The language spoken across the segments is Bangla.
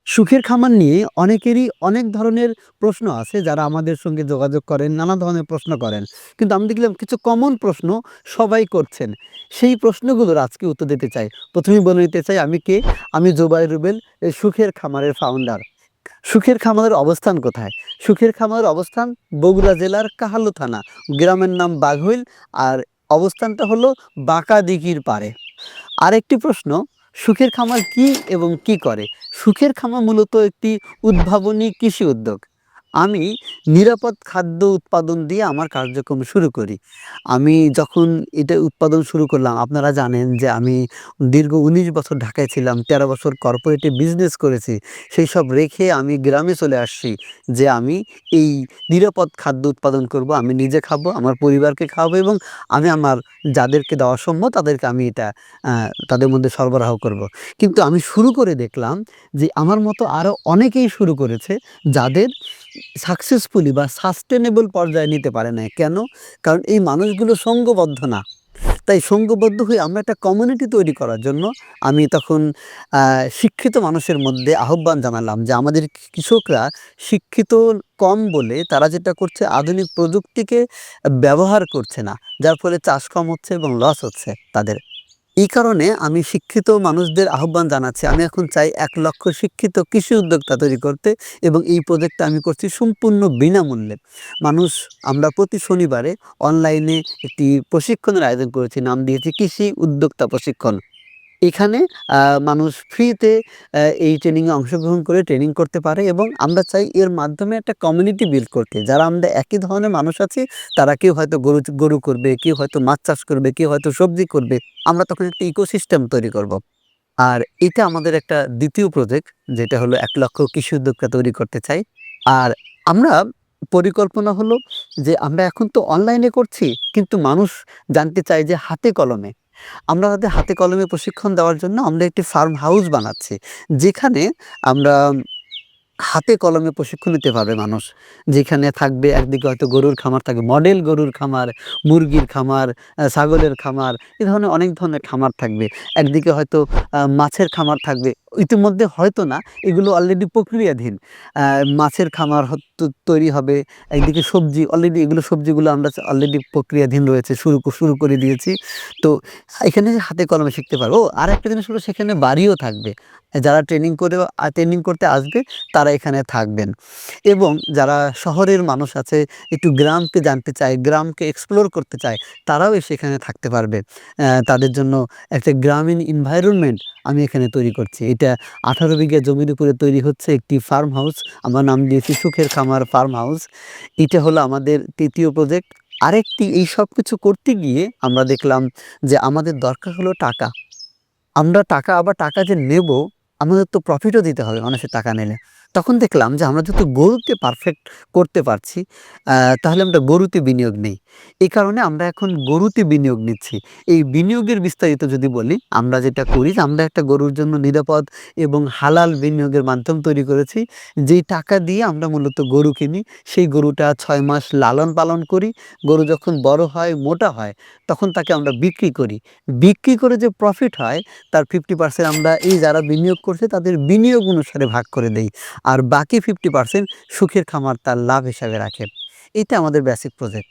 সুখের খামার নিয়ে অনেকেরই অনেক ধরনের প্রশ্ন আছে যারা আমাদের সঙ্গে যোগাযোগ করেন, নানা ধরনের প্রশ্ন করেন। কিন্তু আমি দেখলাম কিছু কমন প্রশ্ন সবাই করছেন। সেই প্রশ্নগুলোর আজকে উত্তর দিতে চাই। ১ম এই বলে নিতে চাই আমি কে? আমি জুবায়ের রুবেল, এই সুখের খামারের ফাউন্ডার। সুখের খামারের অবস্থান কোথায়? সুখের খামারের অবস্থান বগুড়া জেলার কাহালু থানা। গ্রামের নাম বাঘইল আর অবস্থানটা হলো বাঁকা দিঘির পাড়ে। আরেকটি প্রশ্ন, সুখের খামার কি এবং কি করে? সুখের খামার মূলত একটি উদ্ভাবনী কৃষি উদ্যোগ। আমি নিরাপদ খাদ্য উৎপাদন দিয়ে আমার কার্যক্রম শুরু করি। আমি যখন এটা উৎপাদন শুরু করলাম, আপনারা জানেন যে আমি দীর্ঘ ১৯ বছর ঢাকায় ছিলাম, ১৩ বছর কর্পোরেটে বিজনেস করেছি। সেইসব রেখে আমি গ্রামে চলে আসছি যে আমি এই নিরাপদ খাদ্য উৎপাদন করব। আমি নিজে খাবো, আমার পরিবারকে খাওয়াবো এবং আমি আমার যাদেরকে দেওয়া সম্ভব তাদেরকে আমি এটা আ তাদের মধ্যে সরবরাহ করব। কিন্তু আমি শুরু করে দেখলাম যে আমার মতো আরো অনেকেই শুরু করেছে যাদের সাকসেসফুলি বা সাস্টেনেবল পর্যায়ে নিতে পারে নাই। কেন? কারণ এই মানুষগুলো সঙ্ঘবদ্ধ না। তাই সঙ্ঘবদ্ধ হয়ে আমরা একটা কমিউনিটি তৈরি করার জন্য আমি তখন আ শিক্ষিত মানুষের মধ্যে আহ্বান জানালাম যে আমাদের কৃষকরা শিক্ষিত কম বলে তারা যেটা করছে আধুনিক প্রযুক্তিকে ব্যবহার করছে না। যার ফলে চাষ কম হচ্ছে এবং লস হচ্ছে তাদের। এই কারণে আমি শিক্ষিত মানুষদের আহ্বান জানাচ্ছি। আমি এখন চাই ১,০০,০০০ শিক্ষিত কৃষি উদ্যোক্তা তৈরি করতে এবং এই প্রজেক্টটা আমি করছি সম্পূর্ণ বিনামূল্যে। মানুষ আমরা প্রতি শনিবারে অনলাইনে একটি প্রশিক্ষণের আয়োজন করেছি। নাম দিয়েছি কৃষি উদ্যোক্তা প্রশিক্ষণ। এখানে আ মানুষ ফ্রিতে এই ট্রেনিংয়ে অংশগ্রহণ করে ট্রেনিং করতে পারে এবং আমরা চাই এর মাধ্যমে একটা কমিউনিটি বিল্ড করতে। যারা আমরা একই ধরনের মানুষ আছি, তারা কেউ হয়তো গরু করবে, কেউ হয়তো মাছ চাষ করবে, কেউ হয়তো সবজি করবে। আমরা তখন একটা ইকোসিস্টেম তৈরি করব। আর এটা আমাদের একটা ২য় প্রজেক্ট যেটা হলো ১,০০,০০০ কৃষি উদ্যোক্তা তৈরি করতে চাই। আর আমরা পরিকল্পনা হলো যে আমরা এখন তো অনলাইনে করছি, কিন্তু মানুষ জানতে চায় যে হাতে কলমে। আমরা তাদের হাতে কলমে প্রশিক্ষণ দেওয়ার জন্য আমরা একটি ফার্ম হাউস বানাচ্ছি। যেখানে আমরা হাতে কলমে প্রশিক্ষণ নিতে পারবে মানুষ। যেখানে থাকবে একদিকে হয়তো গরুর খামার থাকবে, মডেল গরুর খামার, মুরগির খামার, ছাগলের খামার, এ ধরনের অনেক ধরনের খামার থাকবে। একদিকে হয়তো মাছের খামার থাকবে। ইতিমধ্যে হয়তো না, এগুলো অলরেডি প্রক্রিয়াধীন। আ মাছের খামার তৈরি হবে। একদিকে সবজি অলরেডি এগুলো সবজিগুলো আমরা অলরেডি প্রক্রিয়াধীন রয়েছে। শুরু করে দিয়েছি। তো এখানে যে হাতে কলমে শিখতে পারবে। ও আরেকটা জিনিস হলো সেখানে বাড়িও থাকবে। যারা ট্রেনিং করতে আসবে তারা এখানে থাকবেন এবং যারা শহরের মানুষ আছে একটু গ্রামকে জানতে চায়, গ্রামকে এক্সপ্লোর করতে চায়, তারাও এসে এখানে থাকতে পারবে। তাদের জন্য একটা গ্রামীণ এনভায়রনমেন্ট আমি এখানে তৈরি করছি। এটা ১৮ বিঘা জমির উপরে তৈরি হচ্ছে একটি ফার্ম হাউস। আমরা নাম দিয়েছি সুখের খামার ফার্ম হাউস। এটা হলো আমাদের ৩য় প্রজেক্ট। আরেকটি এই সবকিছু করতে গিয়ে আমরা দেখলাম যে আমাদের দরকার হলো টাকা। আমরা টাকা যে নেব, আমাদের তো প্রফিটও দিতে হবে মানুষের টাকা নিলে। তখন দেখলাম যে আমরা যেহেতু গরুকে পারফেক্ট করতে পারছি, তাহলে আমরা গরুতে বিনিয়োগ নেই। এই কারণে আমরা এখন গরুতে বিনিয়োগ নিচ্ছি। এই বিনিয়োগের বিস্তারিত যদি বলি, আমরা যেটা করি যে আমরা একটা গরুর জন্য নিরাপদ এবং হালাল বিনিয়োগের মাধ্যম তৈরি করেছি। যেই টাকা দিয়ে আমরা মূলত গরু কিনি, সেই গরুটা ৬ মাস লালন-পালন করি। গরু যখন বড় হয়, মোটা হয়, তখন তাকে আমরা বিক্রি করি। বিক্রি করে যে প্রফিট হয় তার 50% আমরা এই যারা বিনিয়োগ করছে তাদের বিনিয়োগ অনুসারে ভাগ করে দেই। আর বাকি 50% সুখের খামার তার লাভ হিসাবে রাখে। এটা আমাদের বেসিক প্রজেক্ট।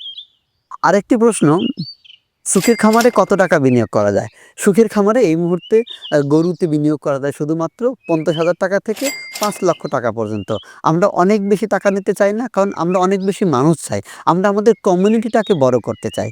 আরেকটি প্রশ্ন, সুখের খামারে কত টাকা বিনিয়োগ করা যায়? সুখের খামারে এই মুহূর্তে গরুতে বিনিয়োগ করা যায় শুধুমাত্র ৳৫০,০০০ থেকে ৳৫,০০,০০০ পর্যন্ত। আমরা অনেক বেশি টাকা নিতে চাই না, কারণ আমরা অনেক বেশি মানুষ চাই। আমরা আমাদের কমিউনিটিটাকে বড় করতে চাই।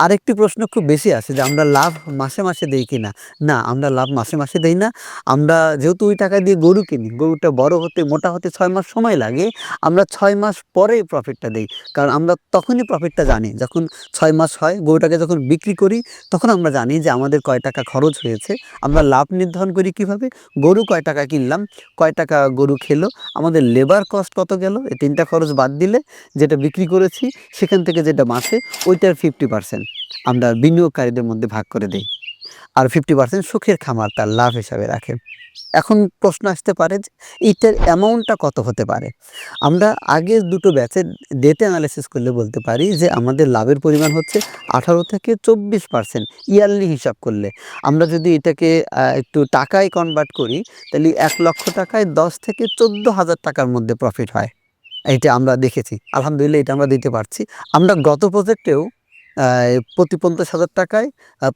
আরেকটি প্রশ্ন খুব বেশি আসে যে আমরা লাভ মাসে, মাসে দেই কিনা? না, আমরা লাভ মাসে, মাসে দেই না। আমরা যেহেতু ওই টাকা দিয়ে গরু কিনি, গরুটা বড় হতে, মোটা হতে ৬ মাস সময় লাগে। আমরা ৬ মাস পরেই প্রফিটটা দেই। কারণ আমরা তখনই প্রফিটটা জানি যখন ৬ মাস হয়, গরুটাকে যখন বিক্রি করি তখন আমরা জানি যে আমাদের কয় টাকা খরচ হয়েছে। আমরা লাভ নির্ধারণ করি কিভাবে? গরু কয় টাকা কিনলাম, কয় টাকা গরু খেলো, আমাদের লেবার কস্ট কত গেল, এই ৩ টা খরচ বাদ দিলে যেটা বিক্রি করেছি সেখান থেকে যেটা বাঁচে ওইটার 50% আমরা বিনিয়োগকারীদের মধ্যে ভাগ করে দেই। আর 50% সুখের খামার তার লাভ হিসাবে রাখে। এখন প্রশ্ন আসতে পারে যে এটার অ্যামাউন্টটা কত হতে পারে? আমরা আগের দুটো ব্যাচের ডেটা অ্যানালাইসিস করলে বলতে পারি যে আমাদের লাভের পরিমাণ হচ্ছে 18 থেকে 24% ইয়ারলি হিসাব করলে। আমরা যদি এটাকে একটু টাকায় কনভার্ট করি তাহলে ৳১,০০,০০০ য় ১০ থেকে ১৪,০০০ টাকার মধ্যে প্রফিট হয়। এইটা আমরা দেখেছি। আলহামদুলিল্লাহ এটা আমরা দিতে পারছি। আমরা গত প্রজেক্টেও আ প্রতি ৳৫০,০০০ য়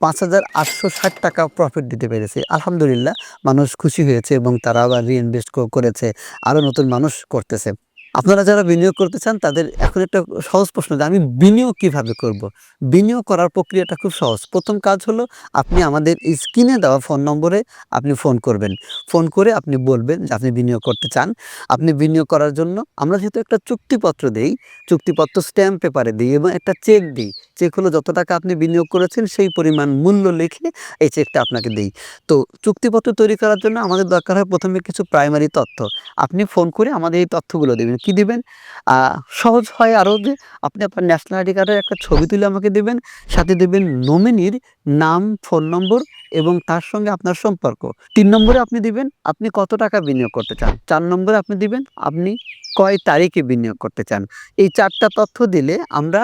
৳৫,৮৬০ প্রফিট দিতে পেরেছি। আলহামদুলিল্লাহ মানুষ খুশি হয়েছে এবং তারা আবার রিইনভেস্ট করেছে। আরো নতুন মানুষ করতেছে। আপনারা যারা বিনিয়োগ করতে চান তাদের এখন একটা সহজ প্রশ্ন যে আমি বিনিয়োগ কিভাবে করব? বিনিয়োগ করার প্রক্রিয়াটা খুব সহজ। ১ম কাজ হলো আপনি আমাদের স্ক্রিনে দেওয়া ফোন নম্বরে আপনি ফোন করবেন। ফোন করে আপনি বলবেন যে আপনি বিনিয়োগ করতে চান। আপনি বিনিয়োগ করার জন্য আমরা যেহেতু একটা চুক্তিপত্র দেই, চুক্তিপত্র স্ট্যাম্প পেপারে দিই এবং একটা চেক দিই। চেক হলো যত টাকা আপনি বিনিয়োগ করেছেন সেই পরিমাণ মূল্য লিখে এই চেকটা আপনাকে দেই। তো চুক্তিপত্র তৈরি করার জন্য আমাদের দরকার হয় ১ম এ কিছু প্রাইমারি তথ্য। আপনি ফোন করে আমাদের এই তথ্যগুলো দিবেন। কি দিবেন? আ সহজ হয় আরো যে আপনি আপনার ন্যাশনাল আইডি কার্ডের একটা ছবি তুলে আমাকে দিবেন। সাথে দিবেন নমিনির নাম, ফোন নম্বর এবং তার সঙ্গে আপনার সম্পর্ক। ৩ নম্বরে আপনি দিবেন আপনি কত টাকা বিনিয়োগ করতে চান। ৪ নম্বরে আপনি দিবেন আপনি কয় তারিখে বিনিয়োগ করতে চান। এই ৪ টা তথ্য দিলে আমরা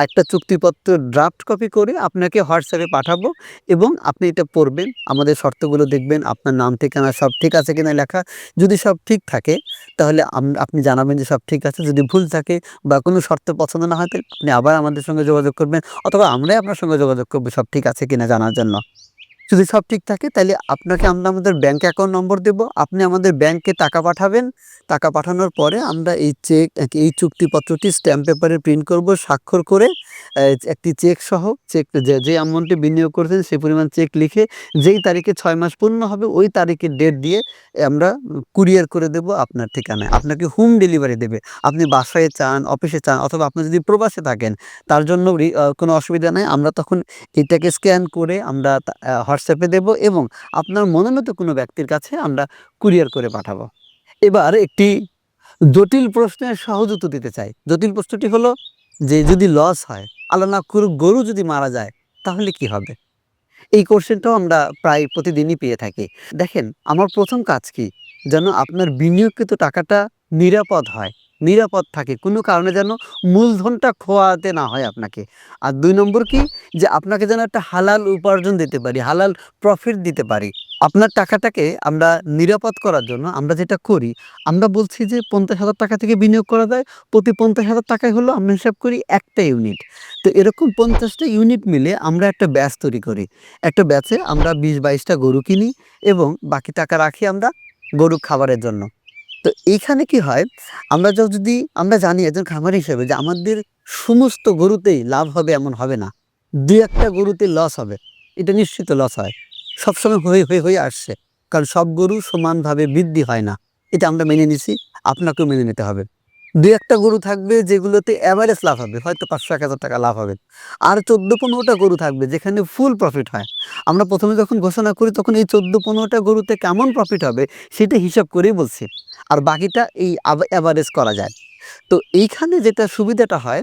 একটা চুক্তিপত্র ড্রাফট কপি করে আপনাকে হোয়াটসঅ্যাপে পাঠাবো এবং আপনি এটা পড়বেন, আমাদের শর্তগুলো দেখবেন, আপনার নাম ঠিকানা সব ঠিক আছে কিনা লেখা। যদি সব ঠিক থাকে তাহলে আপনি জানাবেন যে সব ঠিক আছে। যদি ভুল থাকে বা কোনো শর্ত পছন্দ না হয় তাহলে আপনি আবার আমাদের সঙ্গে যোগাযোগ করবেন অথবা আমরাই আপনার সঙ্গে যোগাযোগ করব সব ঠিক আছে কিনা জানার জন্য। যদি সব ঠিক থাকে তাইলে আপনাকে আমরা আমাদের ব্যাংক অ্যাকাউন্ট নম্বর দেব। আপনি আমাদের ব্যাংকে টাকা পাঠাবেন। টাকা পাঠানোর পরে আমরা এই চুক্তিপত্রটি স্ট্যাম্প পেপারে প্রিন্ট করব, স্বাক্ষর করে একটি চেক সহ যে অ্যামাউন্টে বিনিয়োগ করেছেন সেই পরিমাণ চেক লিখে যেই তারিখে ৬ মাস পূর্ণ হবে ওই তারিখের ডেট দিয়ে আমরা কুরিয়ার করে দেব আপনার ঠিকানায়। আপনাকে হোম ডেলিভারি দেবে। আপনি বাসায় চান, অফিসে চান অথবা আপনি যদি প্রবাসে থাকেন তার জন্য কোনো অসুবিধা নাই। আমরা তখন এটাকে স্ক্যান করে আমরা হোয়াটসঅ্যাপে দেব এবং আপনার মনোনীত কোনো ব্যক্তির কাছে আমরা কুরিয়ার করে পাঠাবো। এবার একটি জটিল প্রশ্নের সহজ উত্তর দিতে চাই। জটিল প্রশ্নটি হলো যে যদি লস হয়, আল্লাহ না করুক গরু যদি মারা যায় তাহলে কি হবে? এই কোয়েশ্চেনটাও আমরা প্রায় প্রতিদিনই পেয়ে থাকি। দেখেন আমার ১ম কাজ কি? যেন আপনার বিনিয়োগকৃত টাকাটা নিরাপদ হয়, নিরাপদ থাকে। কোনো কারণে যেন মূলধনটা খোয়াতে না হয় আপনাকে। আর ২ নম্বর কি? যে আপনাকে যেন একটা হালাল উপার্জন দিতে পারি, হালাল প্রফিট দিতে পারি। আপনার টাকাটাকে আমরা নিরাপদ করার জন্য আমরা যেটা করি, আমরা বলছি যে ৳৫০,০০০ থেকে বিনিয়োগ করা যায়। প্রতি ৳৫০,০০০ হলো আমরা হিসাব করি ১ টা ইউনিট। তো এরকম ৫০ টা ইউনিট মিলে আমরা একটা ব্যাচ তৈরি করি। একটা ব্যাচে আমরা ২০-২২ টা গরু কিনি এবং বাকি টাকা রাখি আমরা গরু খাবারের জন্য। তো এইখানে কি হয় আমরা যদি আমরা জানি একজন খামারি হিসেবে যে আমাদের সমস্ত গরুতেই লাভ হবে এমন হবে না। ২-১ টা গরুতে লস হবে। এটা নিশ্চিত লস হয়। সবসময় হয়ে আসছে। কারণ সব গরু সমানভাবে বৃদ্ধি হয় না। এটা আমরা মেনে নিছি, আপনাকেও মেনে নিতে হবে। ২-১ টা গরু থাকবে যেগুলোতে এভারেজ লাভ হবে। হয়তো ৳৫০০-১,০০০ লাভ হবে। আর ১৪-১৫ টা গরু থাকবে যেখানে ফুল প্রফিট হয়। আমরা ১ম এ যখন ঘোষণা করি তখন এই ১৪-১৫ টা গরুতে কেমন প্রফিট হবে সেটা হিসাব করেই বলছি। আর বাকিটা এই এভারেজ করা যায়। তো এইখানে যেটা সুবিধাটা হয়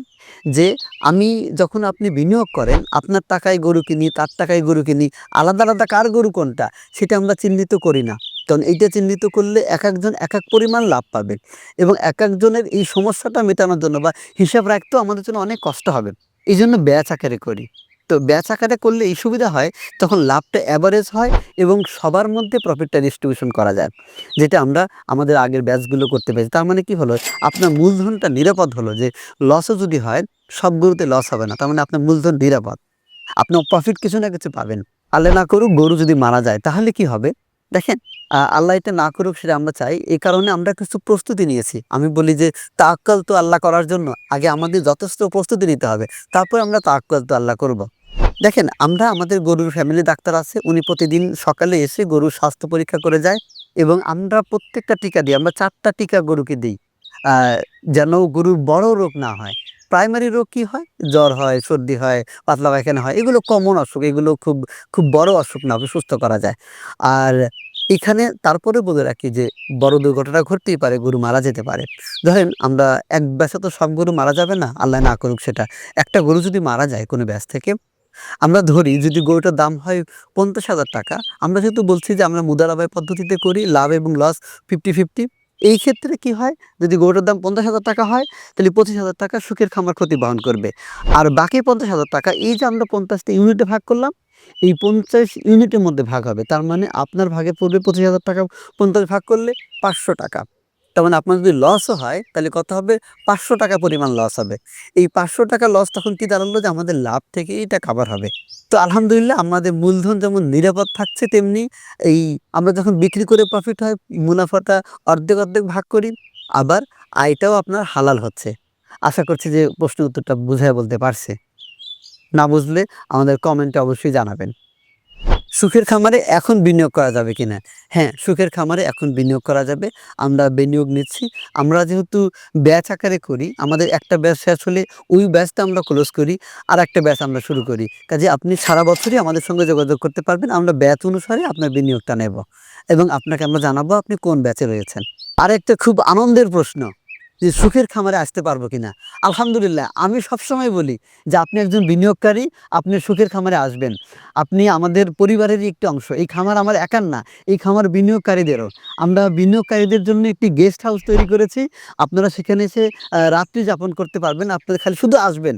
যে আমি যখন আপনি বিনিয়োগ করেন আপনার টাকায় গরু কিনি, তার টাকায় গরু কিনি, আলাদা কার গরু কোনটা সেটা আমরা চিহ্নিত করি না। কারণ এইটা চিহ্নিত করলে একেকজন একেক পরিমাণ লাভ পাবে এবং একেকজনের এই সমস্যাটা মেটানোর জন্য বা হিসাব রাখতেও আমাদের জন্য অনেক কষ্ট হবে। এইজন্য ব্যাচ আকারে করি। তো ব্যাচ আকারে করলে এই সুবিধা হয় তখন লাভটা এভারেজ হয় এবং সবার মধ্যে প্রফিটটা ডিস্ট্রিবিউশন করা যায়। যেটা আমরা আমাদের আগের ব্যাচগুলো করতে পেরেছি। তার মানে কি হলো? আপনার মূলধনটা নিরাপদ হলো যে লসও যদি হয় সব গরুতে লস হবে না। তার মানে আপনার মূলধন নিরাপদ। আপনার প্রফিট কিছু না কিছু পাবেন। আল্লাহ না করুক গরু যদি মারা যায় তাহলে কি হবে? দেখেন আল্লাহ এটা না করুক সেটা আমরা চাই। এই কারণে আমরা কিছু প্রস্তুতি নিয়েছি। আমি বলি যে তাওয়াক্কাল তু আল্লাহ করার জন্য আগে আমাদের যথেষ্ট প্রস্তুতি নিতে হবে। তারপরে আমরা তাওয়াক্কাল তু আল্লাহ করব। দেখেন আমরা আমাদের গরুর ফ্যামিলি ডাক্তার আছে। উনি প্রতিদিন সকালে এসে গরুর স্বাস্থ্য পরীক্ষা করে যায় এবং আমরা প্রত্যেকটা টিকা দিই। আমরা ৪ টা টিকা গরুকে দেই। আ যেন গরুর বড় রোগ না হয়। প্রাইমারি রোগ কি হয়? জ্বর হয়, সর্দি হয়, পাতলা পায়খানা হয়। এগুলো কমন অসুখ। এগুলো খুব বড় অসুখ না, সুস্থ করা যায়। আর এখানে তারপরে বলে রাখি যে বড় দুর্ঘটনা ঘটতেই পারে, গরু মারা যেতে পারে। ধরেন আমরা এক ব্যাচে তো সব গরু মারা যাবে না, আল্লাহ না করুক সেটা। একটা গরু যদি মারা যায় কোনো ব্যাচ থেকে আমরা ধরি যদি গরুটার দাম হয় ৳৫০,০০০, আমরা যেহেতু বলছি যে আমরা মুদারাবাই পদ্ধতিতে করি, লাভ এবং লস 50-50। এই ক্ষেত্রে কি হয়, যদি গরুটার দাম ৳৫০,০০০ হয় তাহলে ৳২৫,০০০ সুখের খামার ক্ষতি বহন করবে। আর বাকি ৳৫০,০০০ এই যে আমরা ৫০ টা ইউনিটে ভাগ করলাম, এই ৫০ ইউনিটের মধ্যে ভাগ হবে। তার মানে আপনার ভাগে পড়বে ৳২৫,০০০, ৫০ ভাগ করলে ৳৫০০। তার মানে আপনার যদি লসও হয় তাহলে কত হবে? ৳৫০০ পরিমাণ লস হবে। এই ৳৫০০ লস তখন কি দাঁড়ালো যে আমাদের লাভ থেকে এটা কাভার হবে। তো আলহামদুলিল্লাহ আমাদের মূলধন যেমন নিরাপদ থাকছে, তেমনি এই আমরা যখন বিক্রি করে প্রফিট হয় মুনাফাটা অর্ধেক ভাগ করি। আবার আয়টাও আপনার হালাল হচ্ছে। আশা করছি যে প্রশ্নের উত্তরটা বুঝাইয়া বলতে পারছি। না বুঝলে আমাদের কমেন্টে অবশ্যই জানাবেন। সুখের খামারে এখন বিনিয়োগ করা যাবে কিনা? হ্যাঁ, সুখের খামারে এখন বিনিয়োগ করা যাবে। আমরা বিনিয়োগ নিচ্ছি। আমরা যেহেতু ব্যাচ আকারে করি, আমাদের একটা ব্যাচ শেষ হলে ওই ব্যাচটা আমরা ক্লোজ করি, আরেকটা ব্যাচ আমরা শুরু করি। কাজেই আপনি সারা বছরই আমাদের সঙ্গে যোগাযোগ করতে পারবেন। আমরা ব্যাচ অনুসারে আপনার বিনিয়োগটা নেব এবং আপনাকে আমরা জানাবো আপনি কোন ব্যাচে রয়েছেন। আরেকটা খুব আনন্দের প্রশ্ন যে সুখের খামারে আসতে পারবো কিনা? আলহামদুলিল্লাহ আমি সবসময় বলি যে আপনি একজন বিনিয়োগকারী, আপনি সুখের খামারে আসবেন। আপনি আমাদের পরিবারেরই একটি অংশ। এই খামার আমার একার না, এই খামার বিনিয়োগকারীদেরও। আমরা বিনিয়োগকারীদের জন্য একটি গেস্ট হাউস তৈরি করেছি। আপনারা সেখানে এসে রাত্রি যাপন করতে পারবেন। আপনারা খালি শুধু আসবেন।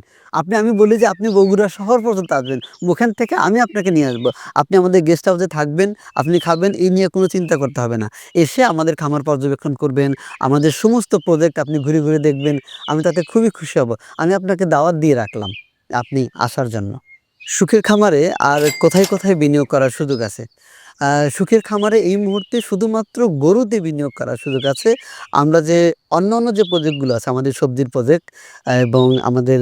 আমি বলি যে আপনি বগুড়া শহর পর্যন্ত আসবেন। ওখান থেকে আমি আপনাকে নিয়ে আসবো। আপনি আমাদের গেস্ট হাউসে থাকবেন, আপনি খাবেন, এই নিয়ে কোনো চিন্তা করতে হবে না। এসে আমাদের খামার পর্যবেক্ষণ করবেন, আমাদের সমস্ত প্রজেক্ট আপনি ঘুরে দেখবেন। আমি তাতে খুবই খুশি হব। আমি আপনাকে দাওয়াত দিয়ে রাখলাম আপনি আসার জন্য। সুখের খামারে আর কোথায় বিনিয়োগ করার সুযোগ আছে? আ সুখের খামারে এই মুহূর্তে শুধুমাত্র গরুতে বিনিয়োগ করার সুযোগ আছে। আমরা যে অন্যান্য যে প্রজেক্টগুলো আছে, আমাদের সবজির প্রজেক্ট এবং আমাদের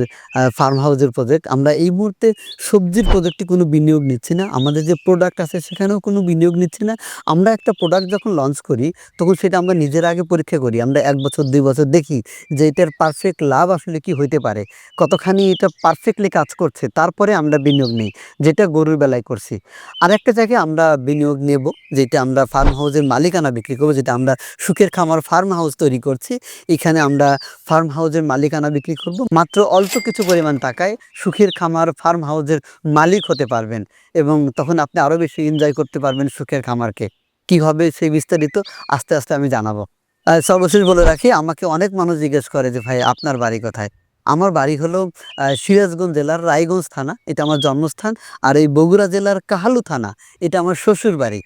ফার্ম হাউসের প্রজেক্ট, আমরা এই মুহূর্তে সবজির প্রজেক্টে কোনো বিনিয়োগ নিচ্ছি না। আমাদের যে প্রোডাক্ট আছে সেখানেও কোনো বিনিয়োগ নিচ্ছি না। আমরা একটা প্রোডাক্ট যখন লঞ্চ করি তখন সেটা আমরা নিজেরা আগে পরীক্ষা করি। আমরা ১ বছর ২ বছর দেখি যে এটার পারফেক্ট লাভ আসলে কি হইতে পারে? কতখানি এটা পারফেক্টলি কাজ করছে। তারপরে আমরা বিনিয়োগ নেই। যেটা গরুর বেলায় করছি। আরেকটা জায়গায় আমরা বিনিয়োগ নেব, যেটা আমরা ফার্ম হাউসের মালিকানা বিক্রি করব, যেটা আমরা সুখের খামার ফার্ম হাউস তৈরি করছি। এখানে আমরা ফার্ম হাউসের মালিকানা বিক্রি করব। মাত্র অল্প কিছু পরিমাণ টাকায় সুখের খামার ফার্ম হাউসের মালিক হতে পারবেন এবং তখন আপনি আরো বেশি এনজয় করতে পারবেন সুখের খামারকে। কি হবে সেই বিস্তারিত আস্তে আমি জানাবো। সর্বশেষ বলে রাখি, আমাকে অনেক মানুষ জিজ্ঞেস করে যে, "ভাই আপনার বাড়ি কোথায়?" আমার বাড়ি হলো সিরাজগঞ্জ জেলার রায়গঞ্জ থানা। এটা আমার জন্মস্থান। আর এই বগুড়া জেলার কাহালু থানা, এটা আমার শ্বশুরবাড়ি।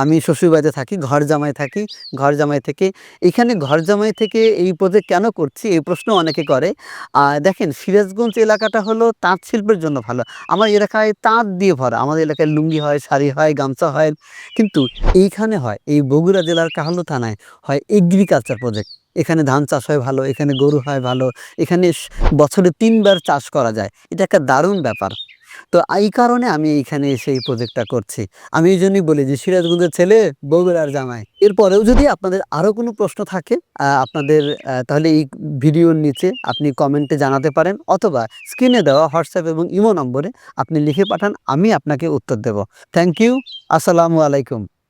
আমি শ্বশুরবাড়িতে থাকি, ঘর জামাই থাকি। ঘর জামাই থেকে এখানে ঘর জামাই থেকে এই প্রজেক্ট কেন করছি? এই প্রশ্ন অনেকে করে। দেখেন, সিরাজগঞ্জ এলাকাটা হলো তাঁত শিল্পের জন্য ভালো। আমার এলাকায় তাঁত দিয়ে ভরা। আমাদের এলাকায় লুঙ্গি হয়, শাড়ি হয়, গামছা হয়। কিন্তু এইখানে হয়, এই বগুড়া জেলার কাহালু থানায় হয় এগ্রিকালচার প্রজেক্ট। এখানে ধান চাষ হয় ভালো, এখানে গরু হয় ভালো, এখানে বছরে ৩ বার চাষ করা যায়। এটা একটা দারুণ ব্যাপার। তো এই কারণে আমি এইখানে এসে এই প্রজেক্টটা করছি। আমি এইজন্যই বলি যে সিরাজগঞ্জের ছেলে, বগুড়ার জামাই। এরপরেও যদি আপনাদের আরো কোনো প্রশ্ন থাকে আপনাদের, তাহলে এই ভিডিওর নিচে আপনি কমেন্টে জানাতে পারেন, অথবা স্ক্রিনে দেওয়া হোয়াটসঅ্যাপ এবং ইমো নম্বরে আপনি লিখে পাঠান, আমি আপনাকে উত্তর দেব। Thank you. আসসালামু আলাইকুম।